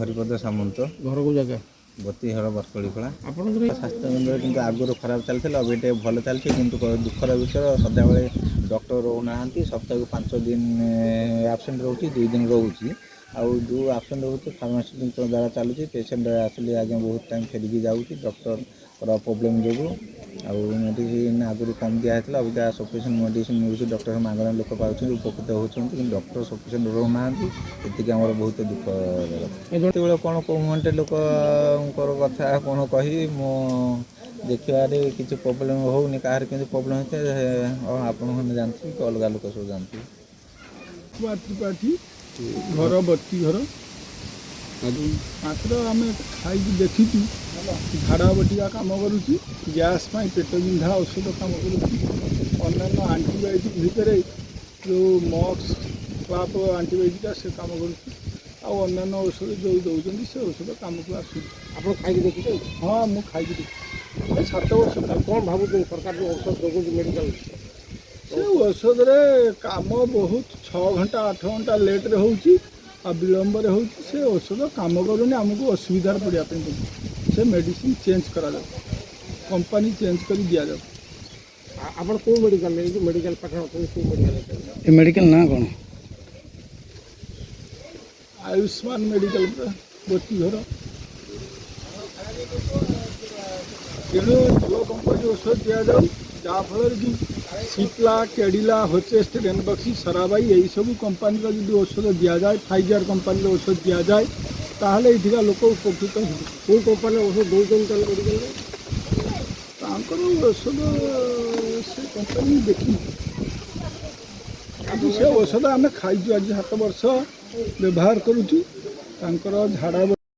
हरिपद सामंत घर को जगह बतीहर बरकड़ीखोला आप स्वास्थ्य केन्द्र कि आगुरी खराब चलती अब ये भल चलती कि दुखर विषय सदाबले डॉक्टर रोना सप्ताह को 5 दिन आबसेंट रोचे 2 दिन रोचे आउ जो आबसेंट रोचे फार्मासीस्ट द्वारा चलुची पेसेंट आसले आगे बहुत टाइम फेरिकी जाऊँगी डॉक्टर प्रोब्लेम जो मेडिसिन आगुरी कम दिखाई अब क्या सफिसीयंट मेडिसिन मिलूँ डॉक्टर मागଣା लोक पाँच उपकृत होती डॉक्टर सफिसीयंट रोना ये आम बहुत दुख जो कौन कौ मोमेंट लोक कथा कौन कही मो देखिए किसी प्रोब्लेम होनी कहार के प्रोब्लेम होते आपने जानते कि अलग लोक सब जानते त्रिपाठी घर बत्ती घर मात्र आम खाई देखी झाड़ा बटिया कम करुच्ची गैस पेट बिंधा औषध कम कर आंटीबायोटिक भितर जो मक्स क्लाप आंटीबायोटिक से कम कर औषध जो दौरान से औषध कम को आस देखिए हाँ मुझे खाई देखी 7 वर्ष कौन भावुँ सरकार जो औषध दौर मेडिकल से औषध काम बहुत 6 घंटा 8 घंटा लेट्रे हो विलम्ब से औषध कम करूनी आमको असुविधार पड़ा से मेडिसिन चेंज करा कंपनी चेंज कर दि जाए आप कौ मेडिकल मेडिकल पाखे मेडिकल ना कौन आयुष्मान मेडिकल बत्ती घर तेणु जीव कंपनी औषध दि जाऊ जहाँफल कि सिप्ला केडिला होचेस्ट रेनबक्सी सराबाई यही सब कंपानी जो औषध दि जाए फाइजर कंपानी औषध दि जाए ताहले इठिका लोक उपकृत हो कंपानी औषध दौरान तांकर औषध से कंपानी देखी से औषध आम खाई आज 7 वर्ष व्यवहार करुँ झाड़ा